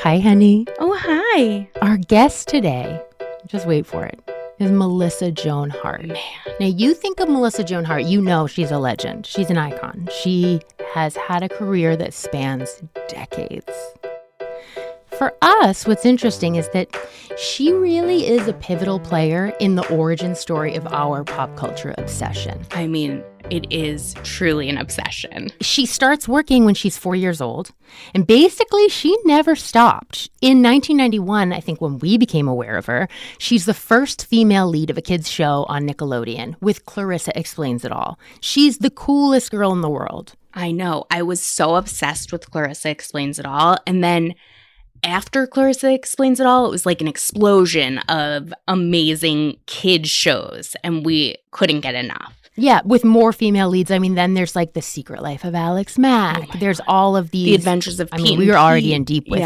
Hi, honey. Oh, hi. Our guest today, just wait for it, is Melissa Joan Hart. Man. Now, you think of Melissa Joan Hart, you know she's a legend. She's an icon. She has had a career that spans decades. For us, what's interesting is that she really is a pivotal player in the origin story of our pop culture obsession. I mean, it is truly an obsession. She starts working when she's 4 years old, and basically she never stopped. In 1991, I think when we became aware of her, she's the first female lead of a kids show on Nickelodeon with Clarissa Explains It All. She's the coolest girl in the world. I know. I was so obsessed with Clarissa Explains It All. And then after Clarissa Explains It All, it was like an explosion of amazing kids shows, and we couldn't get enough. Yeah, with more female leads. I mean, then there's like The Secret Life of Alex Mack. Oh there's all of these. The Adventures of Pete. We were already in deep with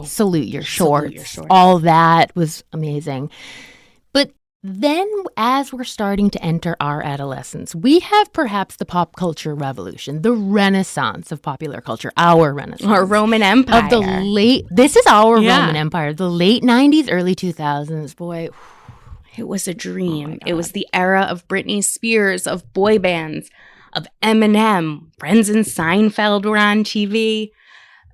Salute Your Shorts. Your Shorts. All that was amazing. But then as we're starting to enter our adolescence, we have perhaps the pop culture revolution, the renaissance of popular culture, our renaissance. Our Roman Empire. This is our Roman Empire. The late 90s, early 2000s. Boy, it was a dream. It was the era of Britney Spears, of boy bands, of Eminem. Friends and Seinfeld were on TV.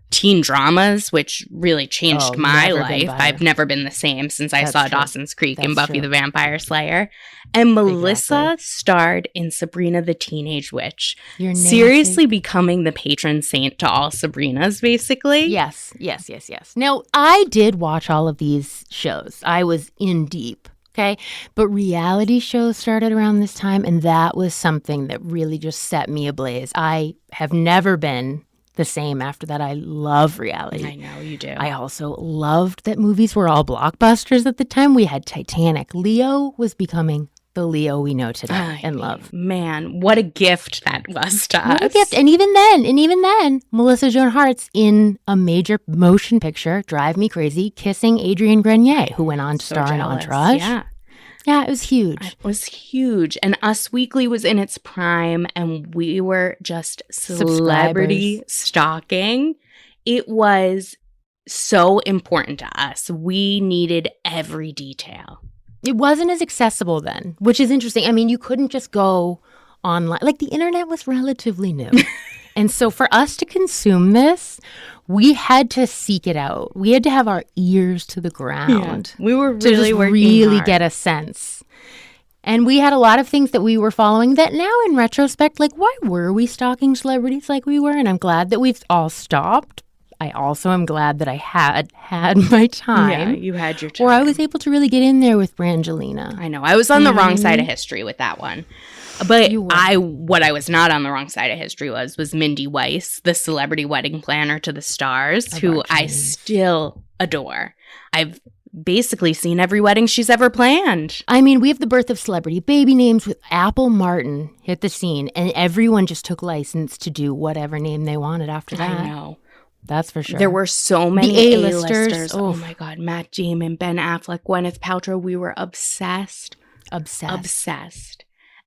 Teen dramas, which really changed my life. I've never been the same since I saw Dawson's Creek and Buffy the Vampire Slayer. And Melissa starred in Sabrina the Teenage Witch. Seriously becoming the patron saint to all Sabrinas, basically. Yes. Now, I did watch all of these shows. I was in deep. Okay. But reality shows started around this time, and that was something that really just set me ablaze. I have never been the same after that. I love reality. I know you do. I also loved that movies were all blockbusters at the time. We had Titanic. Leo was becoming the Leo we know today and love. Man, what a gift that was to us. What a gift. And even then, Melissa Joan Hart's in a major motion picture, Drive Me Crazy, kissing Adrienne Grenier, who went on to star in Entourage. Yeah, it was huge. It was huge. And Us Weekly was in its prime, and we were just celebrity stalking. It was so important to us. We needed every detail. It wasn't as accessible then, which is interesting. I mean, you couldn't just go online. Like, the internet was relatively new. And so for us to consume we had to seek it out. We had to have our ears to the ground. Yeah, we were really working hard. Get a sense. And we had a lot of things that we were following that now in retrospect, like, why were we stalking celebrities like we were? And I'm glad that we've all stopped. I also am glad that I had my time. Yeah, you had your time. Where I was able to really get in there with Brangelina. I know. I was on the wrong side of history with that one. But what I was not on the wrong side of history was Mindy Weiss, the celebrity wedding planner to the stars, who I still adore. I've basically seen every wedding she's ever planned. I mean, we have the birth of celebrity baby names with Apple Martin hit the scene, and everyone just took license to do whatever name they wanted after that. I know. That's for sure. There were so many the A-listers. Oh my God. Matt Damon, Ben Affleck, Gwyneth Paltrow. We were obsessed.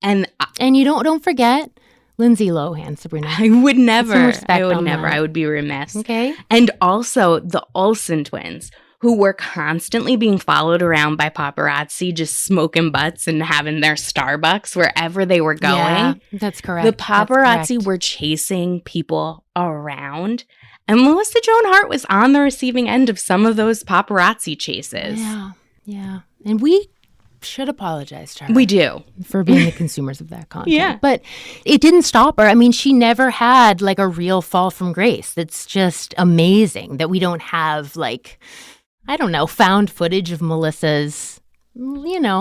And you don't forget Lindsay Lohan, Sabrina. I would never. That. I would be remiss. Okay. And also the Olsen twins, who were constantly being followed around by paparazzi, just smoking butts and having their Starbucks wherever they were going. Yeah, that's correct. The paparazzi were chasing people around. And Melissa Joan Hart was on the receiving end of some of those paparazzi chases. Yeah. And we should apologize to her. We do. For being the consumers of that content. Yeah. But it didn't stop her. I mean, she never had like a real fall from grace. That's just amazing that we don't have like, I don't know, found footage of Melissa's,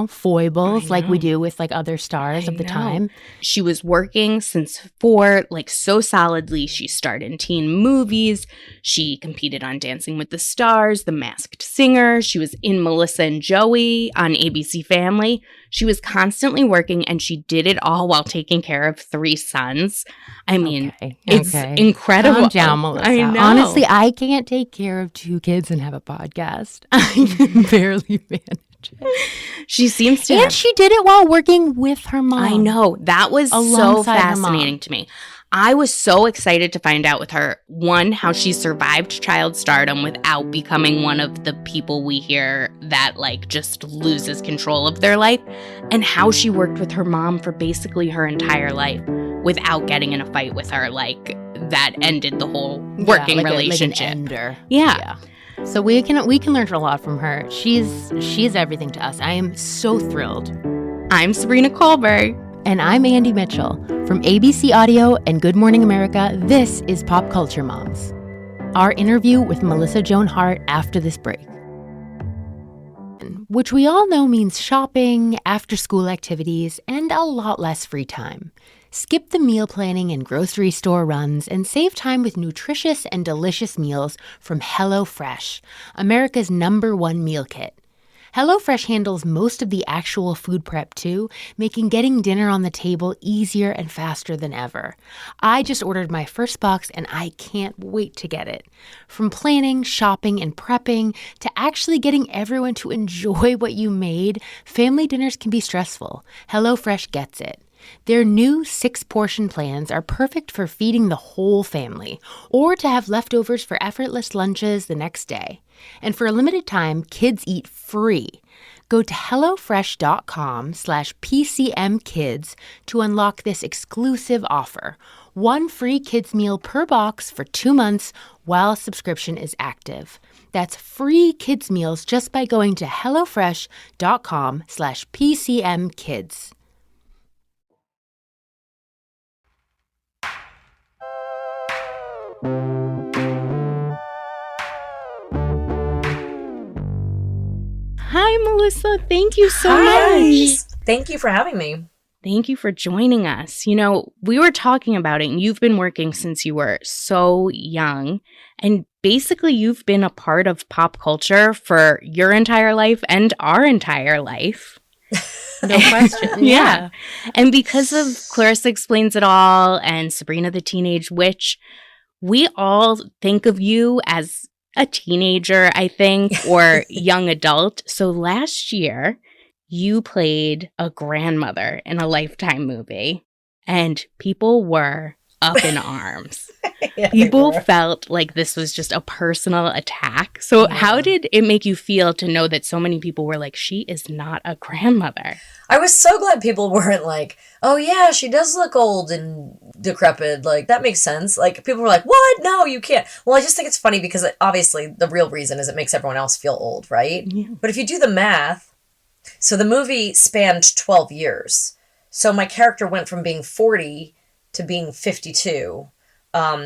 foibles like we do with like other stars of the time. She was working since 4, like so solidly. She starred in teen movies. She competed on Dancing with the Stars, The Masked Singer. She was in Melissa and Joey on ABC Family. She was constantly working, and she did it all while taking care of 3 sons. I mean, it's incredible. Calm down, Melissa. I know. Honestly, I can't take care of 2 kids and have a podcast. I can barely manage. She seems to And she did it while working with her mom. I know. That was so fascinating to me. I was so excited to find out with her, one, how she survived child stardom without becoming one of the people we hear that like just loses control of their life, and how she worked with her mom for basically her entire life without getting in a fight with her, like that ended the whole working relationship. Like an ender. Yeah. So we can learn a lot from her. She's everything to us. I am so thrilled. I'm Sabrina Kohlberg. And I'm Andy Mitchell. From ABC Audio and Good Morning America, this is Pop Culture Moms. Our interview with Melissa Joan Hart after this break. Which we all know means shopping, after-school activities, and a lot less free time. Skip the meal planning and grocery store runs and save time with nutritious and delicious meals from HelloFresh, America's #1 meal kit. HelloFresh handles most of the actual food prep too, making getting dinner on the table easier and faster than ever. I just ordered my first box and I can't wait to get it. From planning, shopping, and prepping to actually getting everyone to enjoy what you made, family dinners can be stressful. HelloFresh gets it. Their new 6-portion plans are perfect for feeding the whole family or to have leftovers for effortless lunches the next day. And for a limited time, kids eat free. Go to HelloFresh.com/PCMKids to unlock this exclusive offer. 1 free kids meal per box for 2 months while subscription is active. That's free kids meals just by going to HelloFresh.com/PCMKids. Hi, Melissa. Thank you so much. Thank you for having me. Thank you for joining us. You know, we were talking about it, and you've been working since you were so young. And basically, you've been a part of pop culture for your entire life and our entire life. No question. Yeah. And because of Clarissa Explains It All and Sabrina the Teenage Witch, we all think of you as a teenager, I think, or young adult. So last year, you played a grandmother in a Lifetime movie, and people were up in arms. Yeah, People felt like this was just a personal attack. So how did it make you feel to know that so many people were like, she is not a grandmother? I was so glad people weren't like, oh yeah, she does look old and decrepit. Like, that makes sense. Like, people were like, what? No, you can't. Well, I just think it's funny because obviously the real reason is it makes everyone else feel old, right? Yeah. But if you do the math, so the movie spanned 12 years. So my character went from being 40 to being 52.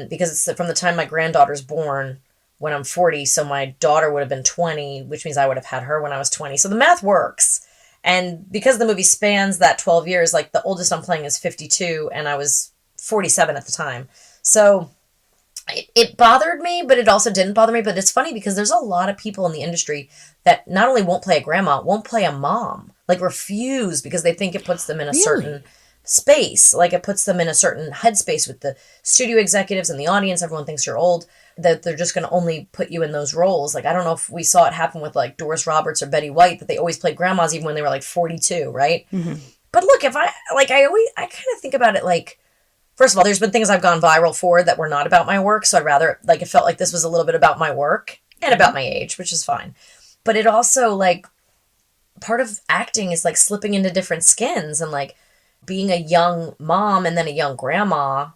Because it's from the time my granddaughter's born when I'm 40, so my daughter would have been 20, which means I would have had her when I was 20. So the math works. And because the movie spans that 12 years, like the oldest I'm playing is 52, and I was 47 at the time. So it bothered me, but it also didn't bother me. But it's funny because there's a lot of people in the industry that not only won't play a grandma, won't play a mom, like refuse because they think it puts them in a certain space, like it puts them in a certain headspace with the studio executives and the audience. Everyone thinks you're old, that they're just going to only put you in those roles. Like, I don't know if we saw it happen with like Doris Roberts or Betty White, that they always played grandmas even when they were like 42, right? Mm-hmm. But look, if I kind of think about it like, first of all, there's been things I've gone viral for that were not about my work. So I'd rather, like, it felt like this was a little bit about my work and about my age, which is fine. But it also, like, part of acting is like slipping into different skins and like being a young mom and then a young grandma.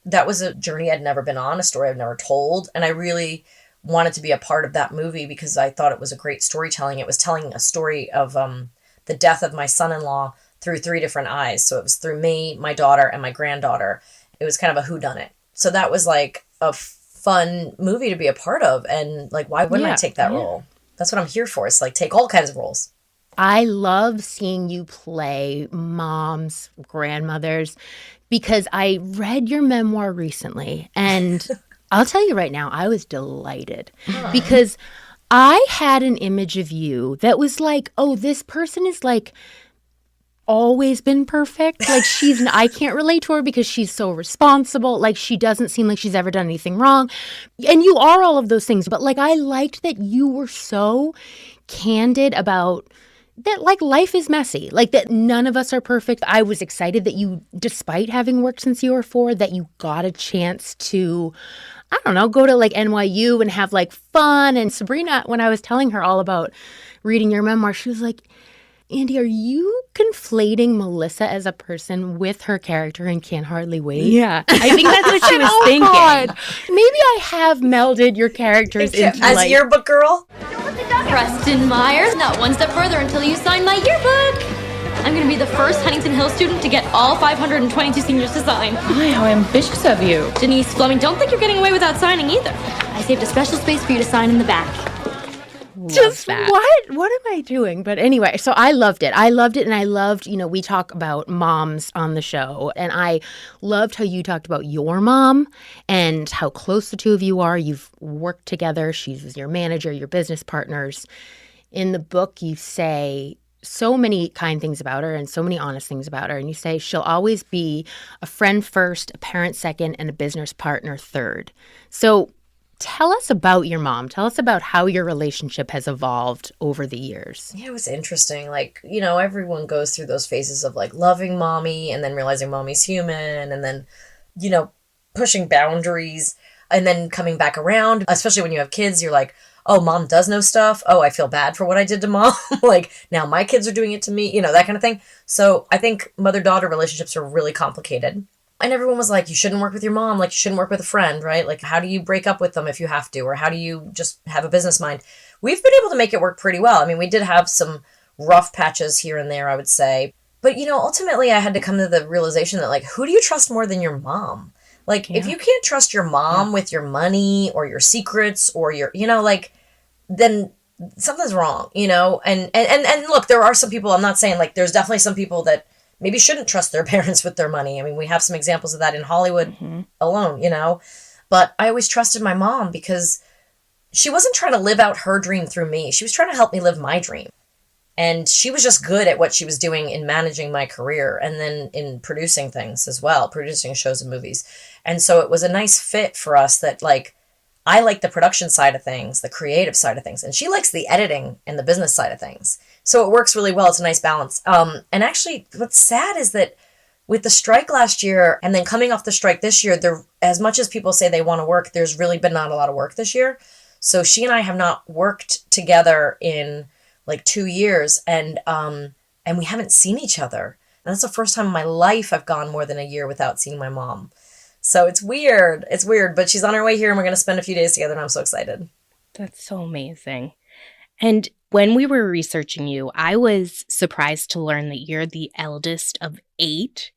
That was a journey I'd never been on, a story I've never told. And I really wanted to be a part of that movie because I thought it was a great storytelling. It was telling a story of the death of my son-in-law through 3 different eyes. So it was through me, my daughter, and my granddaughter. It was kind of a whodunit. So that was like a fun movie to be a part of. And like, why wouldn't I take that role? That's what I'm here for. It's like, take all kinds of roles. I love seeing you play moms, grandmothers, because I read your memoir recently. And I'll tell you right now, I was delighted because I had an image of you that was like, oh, this person is like always been perfect. Like I can't relate to her because she's so responsible. Like she doesn't seem like she's ever done anything wrong. And you are all of those things. But like I liked that you were so candid about that like life is messy, like that none of us are perfect. I was excited that you, despite having worked since you were 4, that you got a chance to, I don't know, go to like NYU and have like fun. And Sabrina, when I was telling her all about reading your memoir, she was like, Andy, are you conflating Melissa as a person with her character in Can't Hardly Wait? Yeah, I think that's what she was thinking. God. Maybe I have melded your characters into as like... yearbook girl. Preston Myers, not one step further until you sign my yearbook. I'm going to be the first Huntington Hill student to get all 522 seniors to sign. Hi, how ambitious of you. Denise Fleming, don't think you're getting away without signing either. I saved a special space for you to sign in the back. Just what am I doing? But anyway, so I loved it. And I loved, we talk about moms on the show, and I loved how you talked about your mom and how close the two of you are. You've worked together. She's your manager, your business partners. In the book, you say so many kind things about her and so many honest things about her. And you say she'll always be a friend first, a parent second, and a business partner third. So tell us about your mom. Tell us about how your relationship has evolved over the years. Yeah, it was interesting. Like, everyone goes through those phases of like loving mommy and then realizing mommy's human and then, pushing boundaries and then coming back around. Especially when you have kids, you're like, oh, mom does know stuff. Oh, I feel bad for what I did to mom. Like now my kids are doing it to me, that kind of thing. So I think mother-daughter relationships are really complicated. And everyone was like, you shouldn't work with your mom. Like, you shouldn't work with a friend, right? Like, how do you break up with them if you have to? Or how do you just have a business mind? We've been able to make it work pretty well. I mean, we did have some rough patches here and there, I would say. But, ultimately, I had to come to the realization that, like, who do you trust more than your mom? Like, if you can't trust your mom with your money or your secrets or your, then something's wrong, And look, there are some people, I'm not saying, like, there's definitely some people that maybe shouldn't trust their parents with their money. I mean, we have some examples of that in Hollywood alone, But I always trusted my mom because she wasn't trying to live out her dream through me. She was trying to help me live my dream. And she was just good at what she was doing in managing my career and then in producing things as well, producing shows and movies. And so it was a nice fit for us that, like, I like the production side of things, the creative side of things, and she likes the editing and the business side of things. So it works really well. It's a nice balance. And actually, what's sad is that with the strike last year and then coming off the strike this year, as much as people say they want to work, there's really been not a lot of work this year. So she and I have not worked together in like 2 years, and we haven't seen each other. And that's the first time in my life I've gone more than a year without seeing my mom. So it's weird. It's weird, but she's on her way here and we're going to spend a few days together and I'm so excited. That's so amazing. And when we were researching you, I was surprised to learn that you're the eldest of 8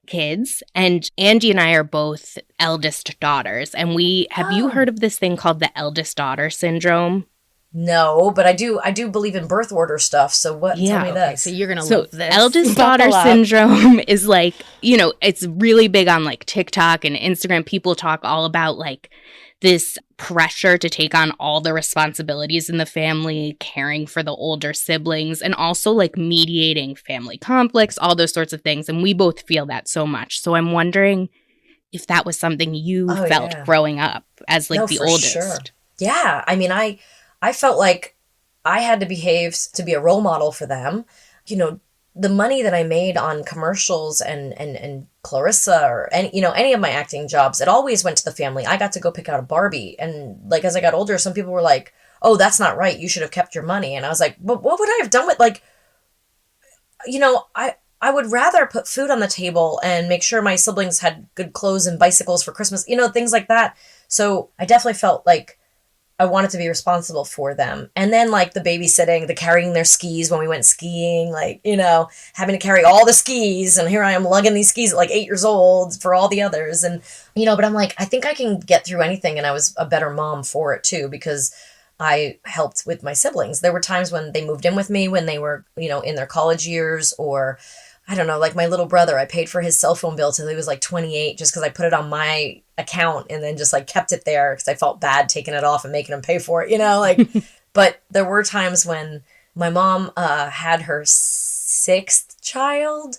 kids. And Andy and I are both eldest daughters. And have you heard of this thing called the eldest daughter syndrome? No, but I do believe in birth order stuff. So what? Tell me this. So you're going to love this. Eldest daughter syndrome is like, it's really big on like TikTok and Instagram. People talk all about like this pressure to take on all the responsibilities in the family, caring for the older siblings, and also like mediating family conflicts, all those sorts of things. And we both feel that so much. So I'm wondering if that was something you felt growing up as like the oldest. Sure. Yeah. I mean, I felt like I had to behave to be a role model for them. The money that I made on commercials and Clarissa or any of my acting jobs, it always went to the family. I got to go pick out a Barbie. And like, as I got older, some people were like, oh, that's not right. You should have kept your money. And I was like, but what would I have done with I would rather put food on the table and make sure my siblings had good clothes and bicycles for Christmas, things like that. So I definitely felt like I wanted to be responsible for them. And then like the babysitting, the carrying their skis when we went skiing, like, having to carry all the skis. And here I am lugging these skis at like 8 years old for all the others. And, but I'm like, I think I can get through anything. And I was a better mom for it too, because I helped with my siblings. There were times when they moved in with me when they were, in their college years, or I don't know, like my little brother, I paid for his cell phone bill till he was like 28 just because I put it on my account and then just like kept it there because I felt bad taking it off and making him pay for it, But there were times when my mom had her 6th child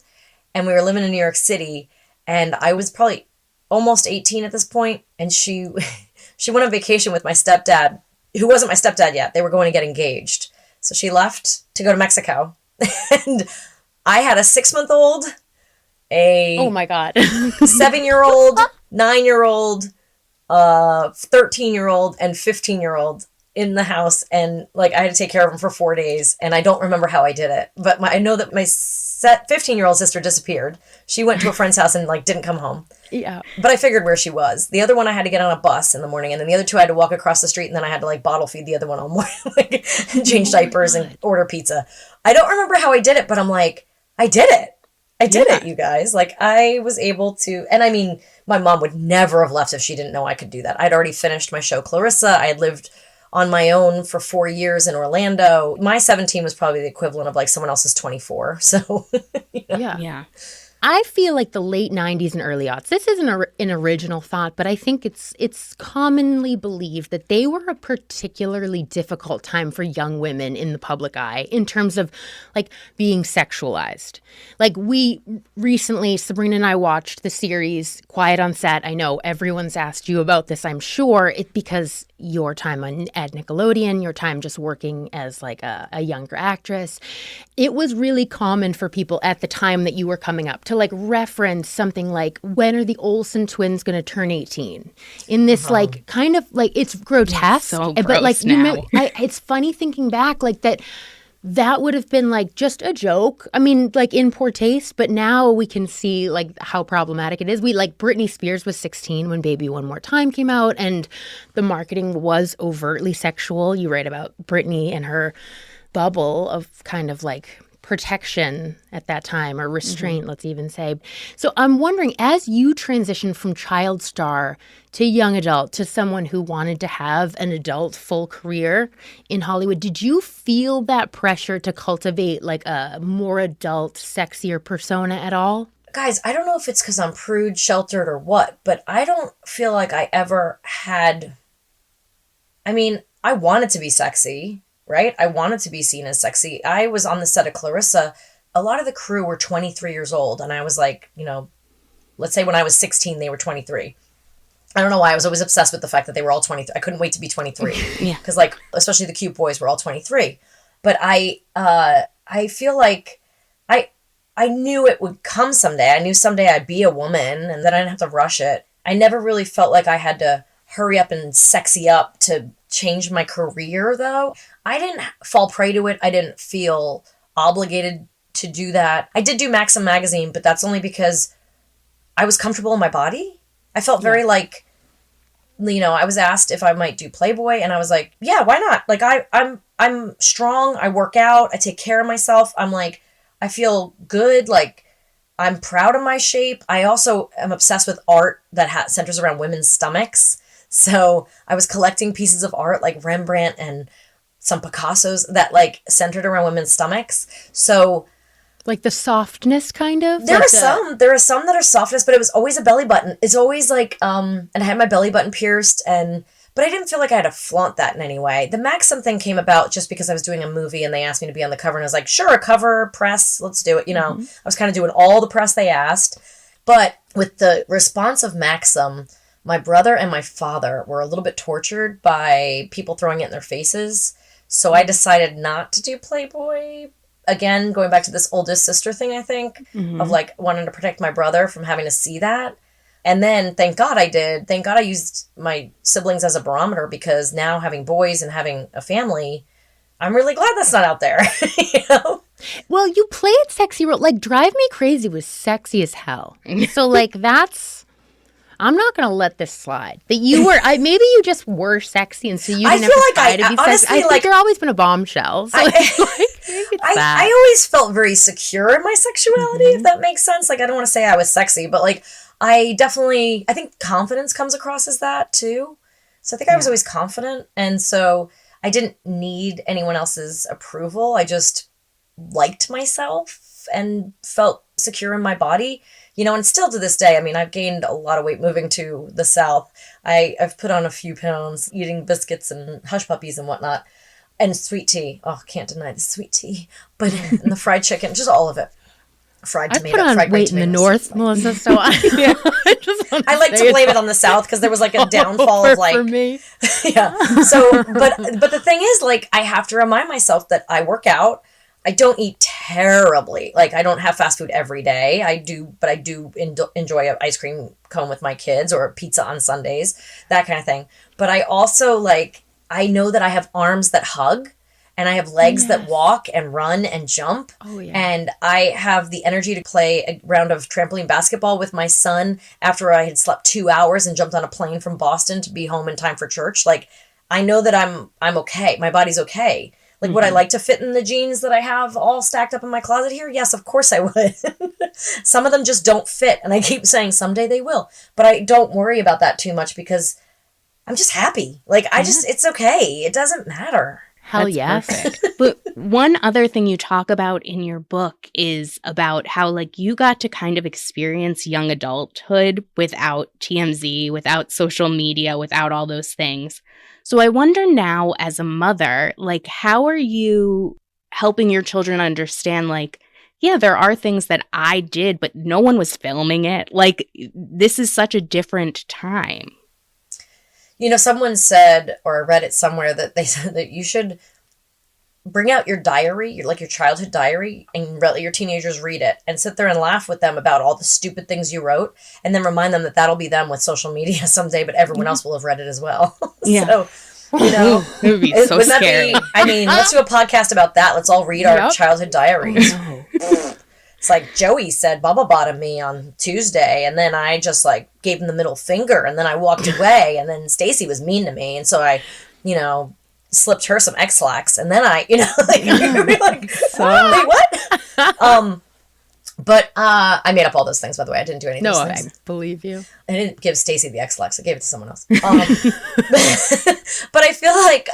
and we were living in New York City and I was probably almost 18 at this point, and she went on vacation with my stepdad, who wasn't my stepdad yet. They were going to get engaged. So she left to go to Mexico. And I had a 6-month-old, a Oh my God. 7-year-old, 9-year-old, 13-year-old, and 15-year-old in the house. And like, I had to take care of them for 4 days. And I don't remember how I did it. But I know that my 15-year-old sister disappeared. She went to a friend's house and like didn't come home. Yeah. But I figured where she was. The other one I had to get on a bus in the morning, and then the other two I had to walk across the street, and then I had to like bottle feed the other one all morning, like change diapers and order pizza. I don't remember how I did it, but I'm like, I did it. I did it, you guys. Like, I was able to, and I mean, my mom would never have left if she didn't know I could do that. I'd already finished my show, Clarissa. I had lived on my own for 4 years in Orlando. My 17 was probably the equivalent of like someone else's 24. So, Yeah. I feel like the late 90s and early aughts, this isn't an original thought, but I think it's commonly believed that they were a particularly difficult time for young women in the public eye in terms of like being sexualized. Like we recently, Sabrina and I watched the series Quiet on Set. I know everyone's asked you about this, I'm sure. It's because your time at Nickelodeon, your time just working as like a younger actress, it was really common for people at the time that you were coming up to like reference something like, when are the Olsen twins going to turn 18? In this like kind of like, it's grotesque, so but gross like, now. it's funny thinking back like that would have been like just a joke. I mean, like in poor taste, but now we can see like how problematic it is. We like Britney Spears was 16 when Baby One More Time came out, and the marketing was overtly sexual. You write about Britney and her bubble of kind of like protection at that time, or restraint, let's even say. So I'm wondering, as you transition from child star to young adult to someone who wanted to have an adult full career in Hollywood, did you feel that pressure to cultivate like a more adult, sexier persona at all? guys, I don't know if it's because I'm prude, sheltered, or what, but I don't feel like I ever had. I mean, I wanted to be sexy, right? I wanted to be seen as sexy. I was on the set of Clarissa. A lot of the crew were 23 years old, and I was like, let's say when I was 16, they were 23. I don't know why I was always obsessed with the fact that they were all 23. I couldn't wait to be 23. Yeah. Because like, especially the cute boys were all 23. But I feel like I knew it would come someday. I knew someday I'd be a woman and then I didn't have to rush it. I never really felt like I had to hurry up and sexy up to change my career, though. I didn't fall prey to it. I didn't feel obligated to do that. I did do Maxim magazine, but that's only because I was comfortable in my body. I felt very like, I was asked if I might do Playboy, and I was like, yeah, why not? Like I'm strong. I work out. I take care of myself. I'm like, I feel good. Like I'm proud of my shape. I also am obsessed with art that centers around women's stomachs. So I was collecting pieces of art like Rembrandt and some Picassos that like centered around women's stomachs. So like the softness kind of? There like are some that are softness, but it was always a belly button. It's always like, and I had my belly button pierced, but I didn't feel like I had to flaunt that in any way. The Maxim thing came about just because I was doing a movie and they asked me to be on the cover, and I was like, sure, a cover, press, let's do it. I was kind of doing all the press they asked. But with the response of Maxim, my brother and my father were a little bit tortured by people throwing it in their faces. So I decided not to do Playboy. Again, going back to this oldest sister thing, I think, of like wanting to protect my brother from having to see that. And then, thank God I did. Thank God I used my siblings as a barometer, because now having boys and having a family, I'm really glad that's not out there. Well, you played sexy role. Like Drive Me Crazy was sexy as hell. So like I'm not going to let this slide. That you were, maybe you just were sexy, and so you didn't have to try to be honestly, sexy. I think you've always been a bombshell. So I always felt very secure in my sexuality, if that makes sense. Like, I don't want to say I was sexy, but like, I think confidence comes across as that too. So I think I was always confident. And so I didn't need anyone else's approval. I just liked myself and felt secure in my body. And still to this day, I mean, I've gained a lot of weight moving to the South. I've put on a few pounds eating biscuits and hush puppies and whatnot. And sweet tea. Oh, can't deny the sweet tea. But and the fried chicken, just all of it. Fried tomato. I put on fried weight in the North, Melissa, so I like to blame it on the South, because there was like a downfall of like... For me. Yeah. So, but the thing is, like, I have to remind myself that I work out. I don't eat terribly. Like, I don't have fast food every day. But I do enjoy an ice cream cone with my kids or pizza on Sundays, that kind of thing. But I also, like, I know that I have arms that hug and I have legs that walk and run and jump. Oh, yeah. And I have the energy to play a round of trampoline basketball with my son after I had slept 2 hours and jumped on a plane from Boston to be home in time for church. Like, I know that I'm okay. My body's okay. Like, would I like to fit in the jeans that I have all stacked up in my closet here? Yes, of course I would. Some of them just don't fit. And I keep saying someday they will. But I don't worry about that too much because I'm just happy. Like, it's okay. It doesn't matter. Hell That's yes. perfect. But one other thing you talk about in your book is about how, like, you got to kind of experience young adulthood without TMZ, without social media, without all those things. So I wonder now, as a mother, like, how are you helping your children understand, like, yeah, there are things that I did, but no one was filming it. Like, this is such a different time. You know, someone said, or I read it somewhere, that they said that you should bring out your diary, your childhood diary, and let your teenagers read it and sit there and laugh with them about all the stupid things you wrote, and then remind them that that'll be them with social media someday, but everyone else will have read it as well. Yeah. So, you know, It would be so wouldn't that scary. I mean, let's do a podcast about that. Let's all read our childhood diaries. It's like Joey said bubble bottom me on Tuesday, and then I just like gave him the middle finger, and then I walked away, and then Stacy was mean to me, and so I, you know, slipped her some X-Lax, and then I, you know, like, wait, what? But I made up all those things, by the way. I didn't do any of those things. I believe you. I didn't give Stacy the X-Lax. I gave it to someone else. But I feel like,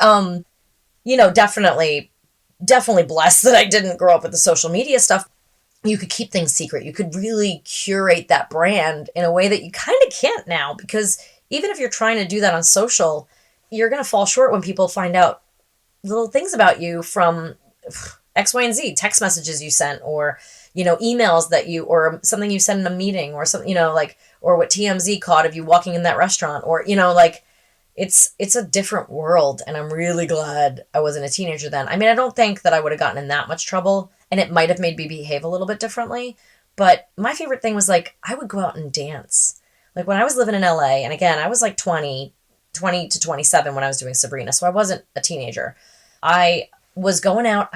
you know, definitely blessed that I didn't grow up with the social media stuff. You could keep things secret. You could really curate that brand in a way that you kind of can't now, because even if you're trying to do that on social, you're going to fall short when people find out little things about you from X, Y, and Z, text messages you sent, or, you know, emails that you, or something you said in a meeting, or something, you know, like, or what TMZ caught of you walking in that restaurant, or, you know, like, it's a different world. And I'm really glad I wasn't a teenager then. I mean, I don't think that I would have gotten in that much trouble, and it might have made me behave a little bit differently. But my favorite thing was, like, I would go out and dance. Like, when I was living in LA, and again, I was like 20 to 27 when I was doing Sabrina, so I wasn't a teenager. I was going out.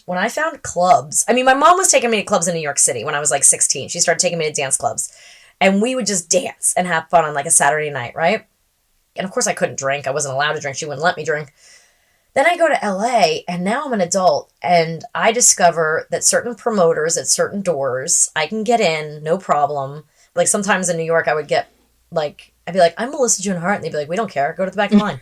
When I found clubs, I mean, my mom was taking me to clubs in New York City when I was like 16. She started taking me to dance clubs, and we would just dance and have fun on like a Saturday night, right? And of course I couldn't drink. I wasn't allowed to drink. She wouldn't let me drink. Then I go to LA, and now I'm an adult, and I discover that certain promoters at certain doors, I can get in, no problem. Like, sometimes in New York, I would get, like, I'd be like, I'm Melissa Joan Hart, and they'd be like, we don't care, go to the back of the line.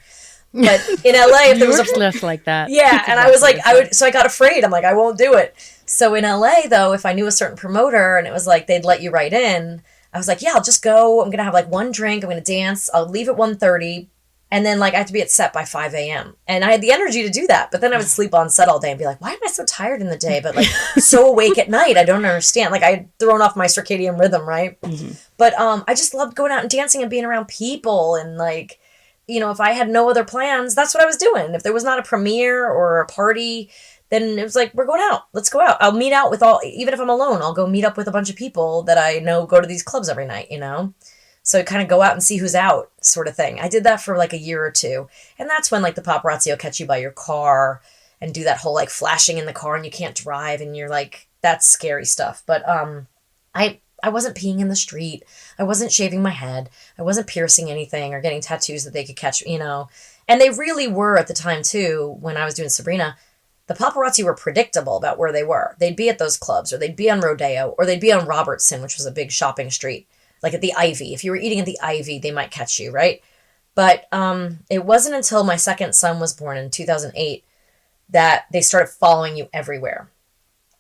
But in LA, if there was a left like that. yeah, and I was like, so I got afraid. I'm like, I won't do it. So in LA, though, if I knew a certain promoter and it was like they'd let you right in, I was like, yeah, I'll just go. I'm gonna have like one drink. I'm gonna dance. I'll leave at 1:30, and then like I have to be at set by 5 a.m. And I had the energy to do that. But then I would sleep on set all day and be like, why am I so tired in the day, but like so awake at night? I don't understand. Like, I had thrown off my circadian rhythm, right? Mm-hmm. But I just loved going out and dancing and being around people, and like, you know, if I had no other plans, that's what I was doing. If there was not a premiere or a party, then it was like, we're going out. Let's go out. I'll meet out with even if I'm alone, I'll go meet up with a bunch of people that I know go to these clubs every night, you know? So kind of go out and see who's out sort of thing. I did that for like a year or two. And that's when like the paparazzi will catch you by your car and do that whole like flashing in the car and you can't drive and you're like, that's scary stuff. But I wasn't peeing in the street. I wasn't shaving my head. I wasn't piercing anything or getting tattoos that they could catch, you know. And they really were at the time, too, when I was doing Sabrina. The paparazzi were predictable about where they were. They'd be at those clubs, or they'd be on Rodeo, or they'd be on Robertson, which was a big shopping street, like at the Ivy. If you were eating at the Ivy, they might catch you, right? But it wasn't until my second son was born in 2008 that they started following you everywhere.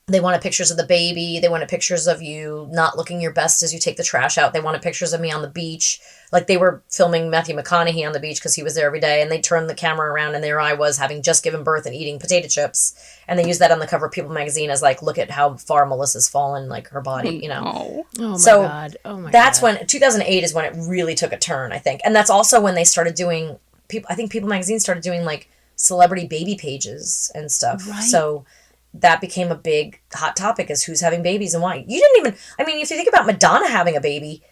They wanted pictures of the baby. They wanted pictures of you not looking your best as you take the trash out. They wanted pictures of me on the beach. Like, they were filming Matthew McConaughey on the beach because he was there every day. And they turned the camera around and there I was having just given birth and eating potato chips. And they used that on the cover of People magazine as like, look at how far Melissa's fallen, like her body, you know. Oh my God. Oh my God. That's when 2008 is when it really took a turn, I think. And that's also when they started doing I think People magazine started doing like celebrity baby pages and stuff. Right. So that became a big hot topic, is who's having babies and why. You didn't even, I mean, if you think about Madonna having a baby,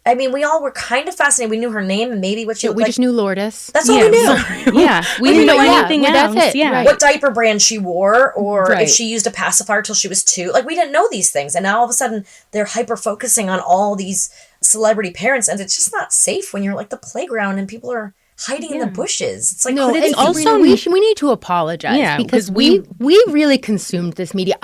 I mean, we all were kind of fascinated. We knew her name and maybe what she looked We like. just knew Lourdes. That's all we knew. Yeah, we didn't know anything else. That's it. Yeah. Right. What diaper brand she wore, or Right. if she used a pacifier till she was 2. Like, we didn't know these things. And now all of a sudden they're hyper focusing on all these celebrity parents, and it's just not safe when you're like the playground and people are hiding in the bushes. It's like, No, who did it's they think? also we need to apologize. Yeah, because because we really consumed this media.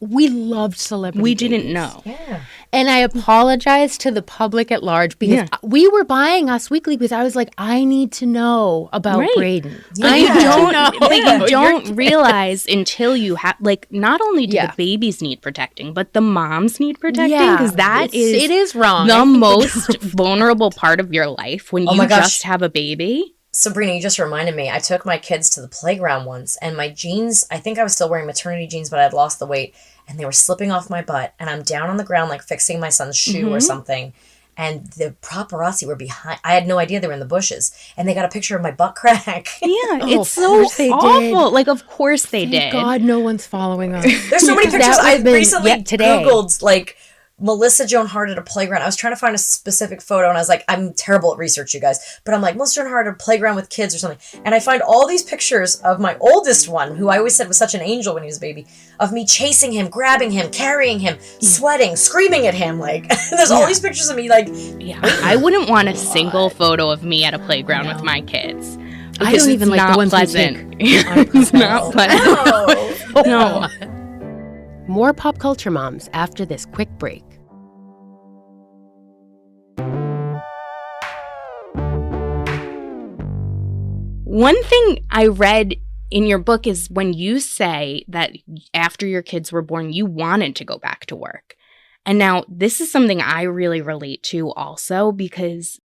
We loved celebrity. We didn't babies. know. Yeah. And I apologize to the public at large because we were buying Us Weekly because I was like, I need to know about Right. Braden. But I you need don't, to know. but Yeah. you don't realize until you have, like, not only do Yeah. the babies need protecting, but the moms need protecting, Yeah. because it is wrong. I the think we most vulnerable part of your life when Oh you my gosh. just have a baby. Sabrina, you just reminded me. I took my kids to the playground once, and my jeans, I think I was still wearing maternity jeans, but I had lost the weight, and they were slipping off my butt. And I'm down on the ground, like fixing my son's shoe or something. And the paparazzi were behind. I had no idea they were in the bushes. And they got a picture of my butt crack. Yeah, Oh, it's of so course they did. awful. Like, of course they Thank did. God no one's following us. There's so many That pictures. would've I been recently yet today. Googled, like, Melissa Joan Hart at a playground. I was trying to find a specific photo, and I was like, I'm terrible at research, you guys. But I'm like, Melissa Joan Hart at a playground with kids or something. And I find all these pictures of my oldest one, who I always said was such an angel when he was a baby, of me chasing him, grabbing him, carrying him, sweating, screaming at him. Like, there's all these pictures of me, like, Yeah, I wouldn't want a single photo of me at a playground with my kids. I Because don't even it's like the not ones we pleasant. take on It's not pleasant. no. No. More Pop Culture Moms after this quick break. One thing I read in your book is when you say that after your kids were born, you wanted to go back to work. And now this is something I really relate to also, because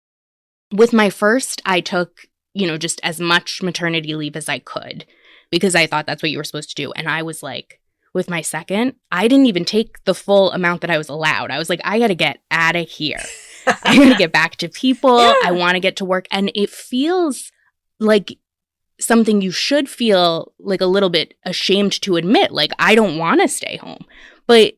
with my first, I took, just as much maternity leave as I could because I thought that's what you were supposed to do. And I was like, with my second, I didn't even take the full amount that I was allowed. I was like, I got to get out of here. I got to get back to people. Yeah. I want to get to work. And it feels like something you should feel like a little bit ashamed to admit. Like, I don't want to stay home. But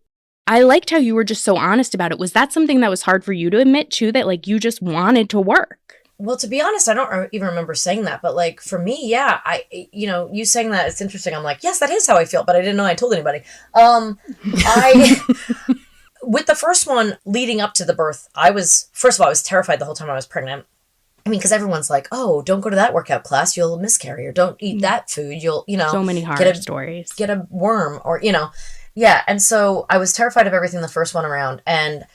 I liked how you were just so honest about it. Was that something that was hard for you to admit too, that like you just wanted to work? Well, to be honest, I don't even remember saying that. But like for me, yeah, you saying that, it's interesting. I'm like, yes, that is how I feel, but I didn't know I told anybody. I with the first one leading up to the birth, first of all, I was terrified the whole time I was pregnant. I mean, because everyone's like, oh, don't go to that workout class, you'll miscarry, or don't eat that food, you'll, So many horror stories. get a worm, or, yeah. And so I was terrified of everything the first one around, and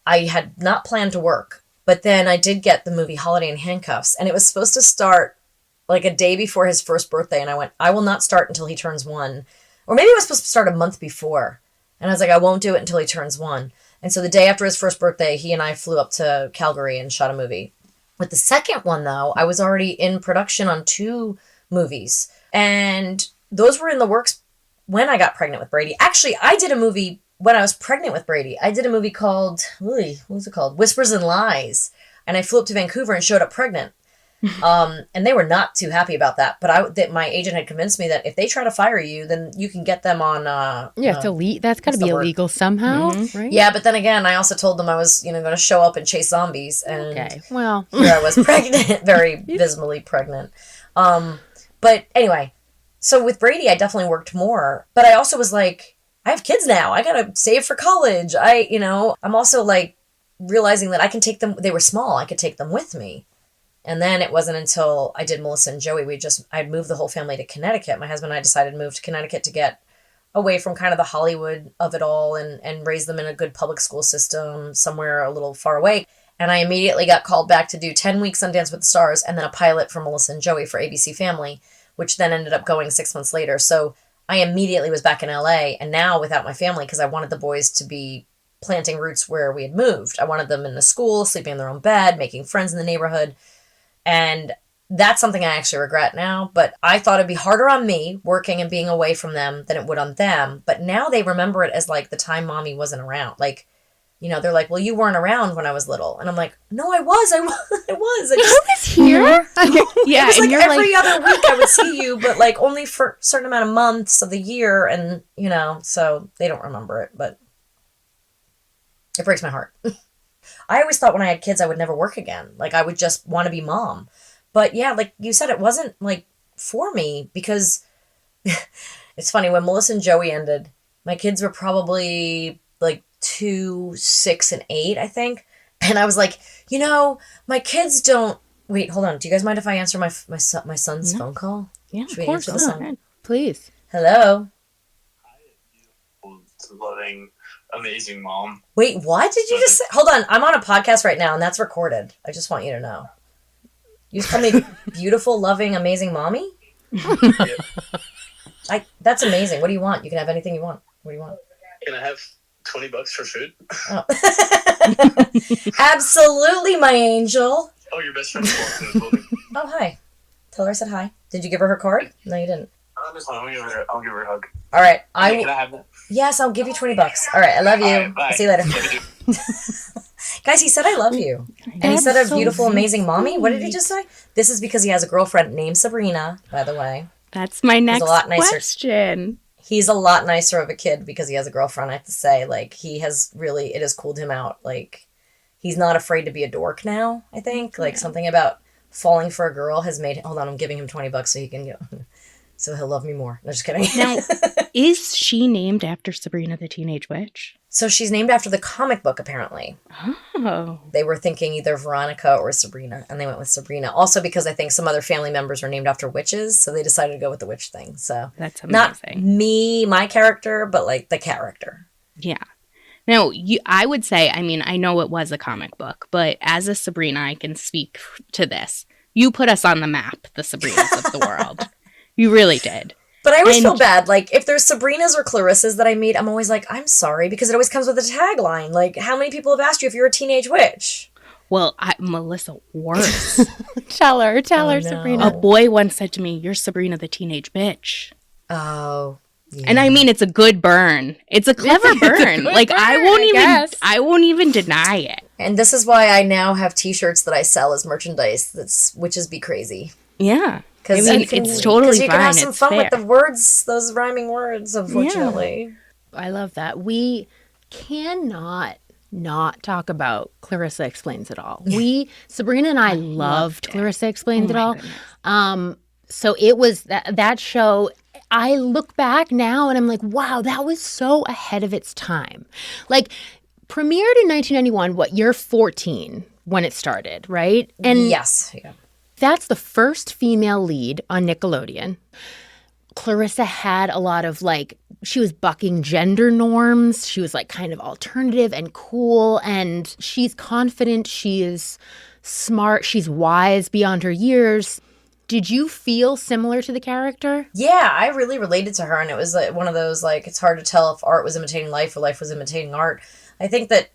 I had not planned to work. But then I did get the movie Holiday in Handcuffs, and it was supposed to start like a day before his first birthday. And I went, I will not start until he turns 1. Or maybe it was supposed to start a month before. And I was like, I won't do it until he turns 1. And so the day after his first birthday, he and I flew up to Calgary and shot a movie. With the second one, though, I was already in production on 2 movies. And those were in the works when I got pregnant with Brady. Actually, I did a movie when I was pregnant with Brady. I did a movie called, what was it called? Whispers and Lies. And I flew up to Vancouver and showed up pregnant. And they were not too happy about that. But my agent had convinced me that if they try to fire you, then you can get them on... it's illegal. That's got to be illegal somehow, right? Yeah, but then again, I also told them I was, going to show up and chase zombies. And Okay. Well, here I was pregnant, very visibly pregnant. But anyway, so with Brady, I definitely worked more. But I also was like, I have kids now. I got to save for college. I'm also like realizing that I can take them. They were small. I could take them with me. And then it wasn't until I did Melissa and Joey, I'd moved the whole family to Connecticut. My husband and I decided to move to Connecticut to get away from kind of the Hollywood of it all and raise them in a good public school system somewhere a little far away. And I immediately got called back to do 10 weeks on Dance with the Stars and then a pilot for Melissa and Joey for ABC Family, which then ended up going 6 months later. So I immediately was back in LA, and now without my family, because I wanted the boys to be planting roots where we had moved. I wanted them in the school, sleeping in their own bed, making friends in the neighborhood. And that's something I actually regret now. But I thought it'd be harder on me working and being away from them than it would on them. But now they remember it as like the time mommy wasn't around. Like you know, they're like, well, you weren't around when I was little. And I'm like, no, I was. I was. I just, Here? Yeah, it was and like you're every other week I would see you, but like only for a certain amount of months of the year. And, you know, so they don't remember it, but it breaks my heart. I always thought when I had kids, I would never work again. Like I would just want to be mom. But yeah, like you said, it wasn't like for me because it's funny when Melissa and Joey ended, my kids were probably like 2, 6, and 8, I think. And I was like, you know, my kids don't. Wait, hold on. Do you guys mind if I answer my son's phone call? Yeah, Should of we course. answer this one? Please. Hello. Loving, amazing mom. Wait, what did you just say? Hold on. I'm on a podcast right now, and that's recorded. I just want you to know. You just call me beautiful, loving, amazing mommy? That's amazing. What do you want? You can have anything you want. What do you want? Can I have $20 for food? Oh. Absolutely, my angel. Oh, your best friend walked in the building. Oh, hi. Tell her I said hi. Did you give her card? No, you didn't. That's fine. I'll give her a hug. All right. Can I have that? Yes, I'll give you $20. All right. I love you. All right, bye. I'll see you later. Guys, he said I love you. And he said a beautiful, amazing mommy. What did he just say? This is because he has a girlfriend named Sabrina, by the way. That's my next a lot nicer. question. He's a lot nicer of a kid because he has a girlfriend, I have to say. Like, he has really, it has cooled him out. Like, he's not afraid to be a dork now, I think. Like, something about falling for a girl has made, hold on, I'm giving him $20 so he can go. So he'll love me more. No, just kidding. Now, is she named after Sabrina the Teenage Witch? So she's named after the comic book, apparently. Oh. They were thinking either Veronica or Sabrina, and they went with Sabrina. Also because I think some other family members were named after witches, so they decided to go with the witch thing. So That's not amazing. me, my character, but like the character. Yeah. Now, I would say, I mean, I know it was a comic book, but as a Sabrina, I can speak to this. You put us on the map, the Sabrinas of the world. You really did. But I always feel bad. Like, if there's Sabrinas or Clarissas that I meet, I'm always like, I'm sorry, because it always comes with a tagline. Like, how many people have asked you if you're a teenage witch? Well, Melissa, worse. Tell her, no. Sabrina. A boy once said to me, "You're Sabrina the Teenage Bitch." Oh. Yeah. And I mean, it's a good burn. It's a clever burn. Like, I won't even deny it. And this is why I now have t-shirts that I sell as merchandise. Witches be crazy. Yeah. Because I mean, it's totally you fine. can have some It's fun fair. with the words, those rhyming words, unfortunately. I love that. We cannot not talk about Clarissa Explains It All. Sabrina and I loved Clarissa Explains It All. So it was that show. I look back now and I'm like, wow, that was so ahead of its time. Like, premiered in 1991. What, you're 14 when it started, right? And Yes. Yeah. that's the first female lead on Nickelodeon. Clarissa had a lot of she was bucking gender norms. She was kind of alternative and cool, and she's confident. She is smart. She's wise beyond her years. Did you feel similar to the character? Yeah, I really related to her, and it was one of those, it's hard to tell if art was imitating life or life was imitating art. I think that,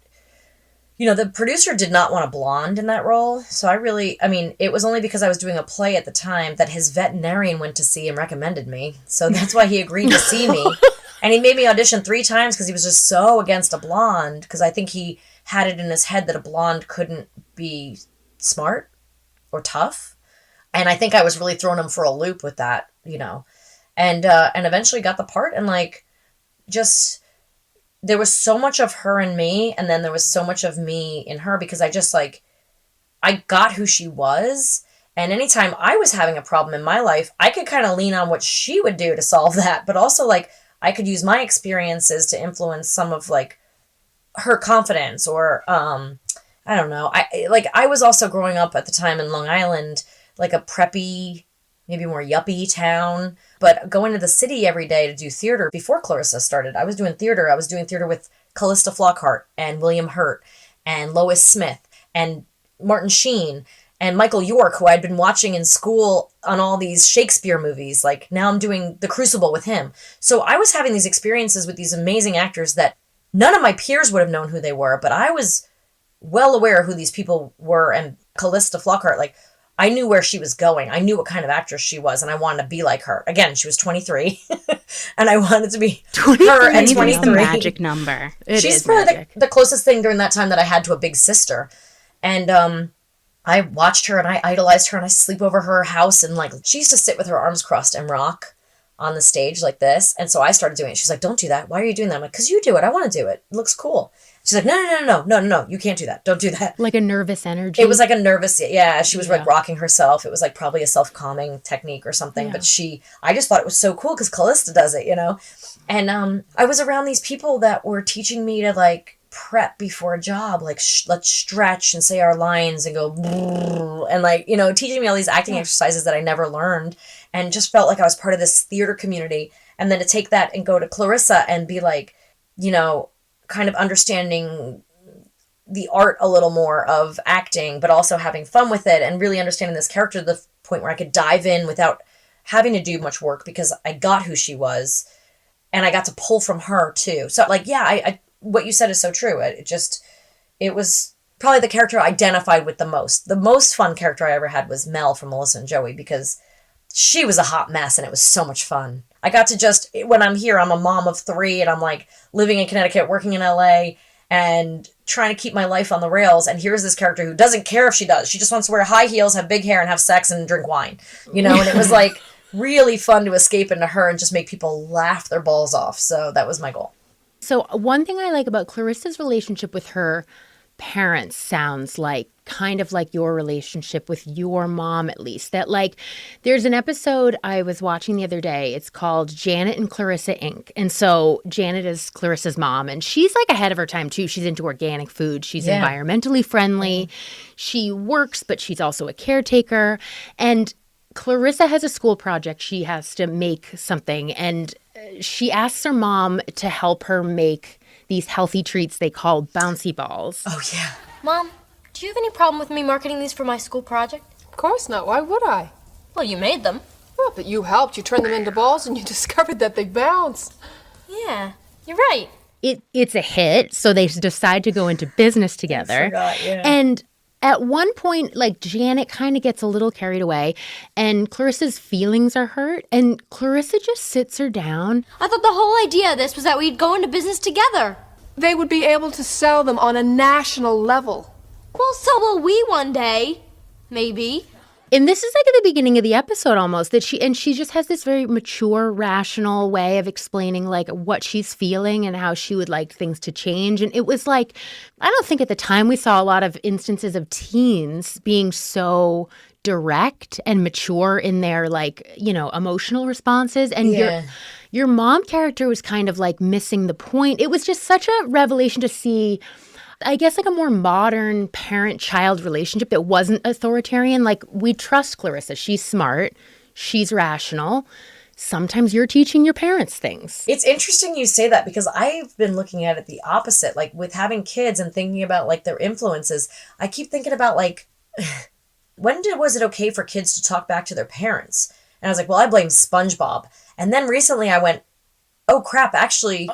the producer did not want a blonde in that role. So it was only because I was doing a play at the time that his veterinarian went to see and recommended me. So that's why he agreed to see me. And he made me audition 3 times because he was just so against a blonde. Because I think he had it in his head that a blonde couldn't be smart or tough. And I think I was really throwing him for a loop with that, And eventually got the part, and there was so much of her in me, and then there was so much of me in her, because I just I got who she was. And anytime I was having a problem in my life, I could kind of lean on what she would do to solve that. But also I could use my experiences to influence some of her confidence, or I don't know. I was also growing up at the time in Long Island, a preppy, maybe more yuppie town, but going to the city every day to do theater. Before Clarissa started, I was doing theater. I was doing theater with Callista Flockhart and William Hurt and Lois Smith and Martin Sheen and Michael York, who I'd been watching in school on all these Shakespeare movies. Now I'm doing The Crucible with him. So I was having these experiences with these amazing actors that none of my peers would have known who they were, but I was well aware who these people were. And Callista Flockhart, I knew where she was going. I knew what kind of actress she was, and I wanted to be like her. Again, she was 23, and I wanted to be her at 23. The magic number. She's probably the closest thing during that time that I had to a big sister. And I watched her, and I idolized her, and I sleep over her house, and like she used to sit with her arms crossed and rock on the stage like this. And so I started doing it. She's like, don't do that. Why are you doing that? I'm like, because you do it. I want to do it. It looks cool. She's like, no, you can't do that. Don't do that. Like a nervous energy. It was like a nervous, yeah. She was like rocking herself. It was like probably a self-calming technique or something. Yeah. But I just thought it was so cool because Callista does it, you know? And I was around these people that were teaching me to like prep before a job, like let's stretch and say our lines and go, and like, you know, teaching me all these acting exercises that I never learned, and just felt like I was part of this theater community. And then to take that and go to Clarissa and be like, you know, kind of understanding the art a little more of acting, but also having fun with it and really understanding this character to the point where I could dive in without having to do much work because I got who she was and I got to pull from her too. So like, yeah, I what you said is so true. It was probably the character I identified with the most. The most fun character I ever had was Mel from Melissa and Joey because she was a hot mess and it was so much fun. I got to just, when I'm here, I'm a mom of 3 and I'm like living in Connecticut, working in LA and trying to keep my life on the rails. And here's this character who doesn't care if she does. She just wants to wear high heels, have big hair and have sex and drink wine, you know? And it was like really fun to escape into her and just make people laugh their balls off. So that was my goal. So one thing I like about Clarissa's relationship with her parents sounds like kind of like your relationship with your mom, at least. That like there's an episode I was watching the other day. It's called Janet and Clarissa Inc. And so Janet is Clarissa's mom and she's like ahead of her time too. She's into organic food. She's environmentally friendly. She works, but she's also a caretaker. And Clarissa has a school project. She has to make something and she asks her mom to help her make these healthy treats they call bouncy balls. Oh, yeah. Mom, do you have any problem with me marketing these for my school project? Of course not. Why would I? Well, you made them. Well, but you helped. You turned them into balls and you discovered that they bounce. Yeah, you're right. It's a hit, so they decide to go into business together. I forgot, yeah. And at one point, like, Janet kind of gets a little carried away, and Clarissa's feelings are hurt, and Clarissa just sits her down. I thought the whole idea of this was that we'd go into business together. They would be able to sell them on a national level. Well, so will we one day. Maybe. And this is like at the beginning of the episode almost, that she just has this very mature, rational way of explaining like what she's feeling and how she would like things to change. And it was like, I don't think at the time we saw a lot of instances of teens being so direct and mature in their like, you know, emotional responses. And your mom character was kind of like missing the point. It was just such a revelation to see, I guess, like a more modern parent-child relationship that wasn't authoritarian. Like, we trust Clarissa. She's smart. She's rational. Sometimes you're teaching your parents things. It's interesting you say that because I've been looking at it the opposite. Like, with having kids and thinking about, like, their influences, I keep thinking about, like, was it okay for kids to talk back to their parents? And I was like, well, I blame SpongeBob. And then recently I went, oh, crap, actually,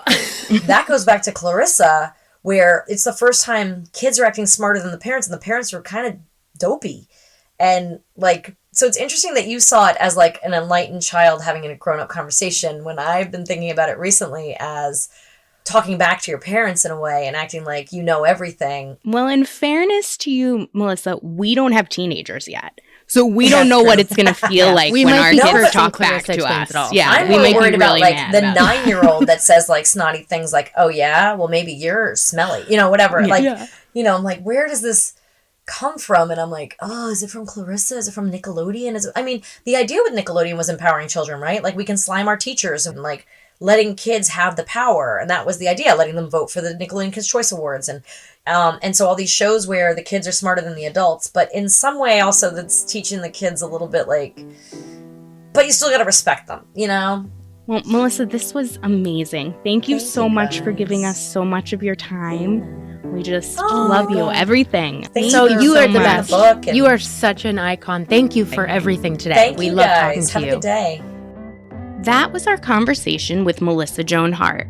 that goes back to Clarissa, where it's the first time kids are acting smarter than the parents, and the parents are kind of dopey. And, like, so it's interesting that you saw it as, like, an enlightened child having a grown-up conversation, when I've been thinking about it recently as talking back to your parents in a way and acting like you know everything. Well, in fairness to you, Melissa, we don't have teenagers yet. So we don't know what it's going to feel like when our kids talk back to us. Yeah, I'm we more might worried be about really like mad the about 9-year-old that says like snotty things like, "Oh yeah, well maybe you're smelly," you know, whatever. Yeah. Like, you know, I'm like, where does this come from? And I'm like, oh, is it from Clarissa? Is it from Nickelodeon? I mean, the idea with Nickelodeon was empowering children, right? Like we can slime our teachers and like letting kids have the power, and that was the idea, letting them vote for the Nickelodeon Kids' Choice Awards, and so all these shows where the kids are smarter than the adults, but in some way also that's teaching the kids a little bit like, but you still got to respect them, you know? Well, Melissa, this was amazing. Thank you so much for giving us so much of your time. We just love you, everything. Thank So you you so are the much. best. Book and- You are such an icon. Thank you for everything today. Thank we you love guys. talking to Have you. a good day. That was our conversation with Melissa Joan Hart.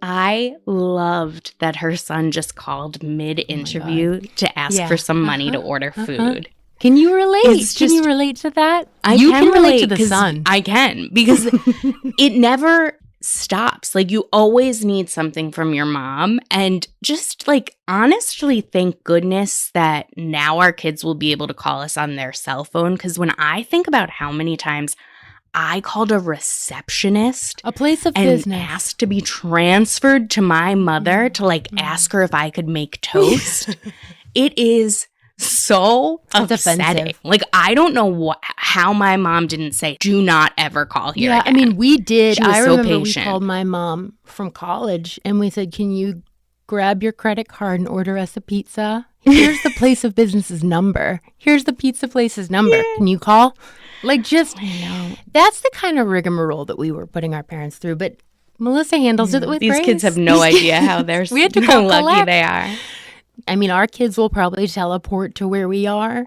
I loved that her son just called mid-interview to ask Yeah. for some money to order food. Can you relate? It's Can you just- relate to that? I you can relate to the 'cause son. I can, because it never stops. Like, you always need something from your mom. And just like, honestly, thank goodness that now our kids will be able to call us on their cell phone. Because when I think about how many times I called a receptionist A place of and business. asked to be transferred to my mother to like ask her if I could make toast, it is so It's upsetting. offensive. Like, I don't know how my mom didn't say, do not ever call here Yeah, again. I mean, we did. She was I so remember patient. we called my mom from college and we said, can you grab your credit card and order us a pizza? Here's the place of business's number. Here's the pizza place's number. Can you call? Like, just, that's the kind of rigmarole that we were putting our parents through. But Melissa handles it with These grace. kids have no idea how they're We had to how go lucky collect. they are. I mean, our kids will probably teleport to where we are,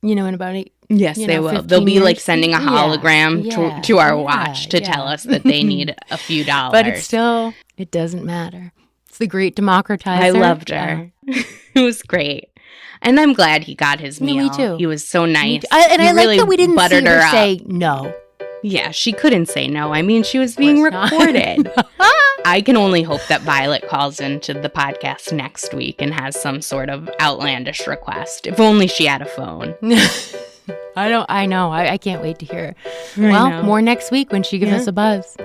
in about Yes, you they know, will. 15 They'll be like years. sending a Yeah, hologram yeah, to our yeah, watch to tell us that they need a few dollars. But it's still, it doesn't matter. It's the great democratizer. I loved her. It was great. And I'm glad he got his Me meal. too. He was so nice. And He I really like that we didn't see buttered her up. say no. Yeah, she couldn't say no. I mean, she was being course not. recorded. I can only hope that Violet calls into the podcast next week and has some sort of outlandish request. If only she had a phone. I know. I can't wait to hear. I Well, know. more next week when she gives Yeah. us a buzz.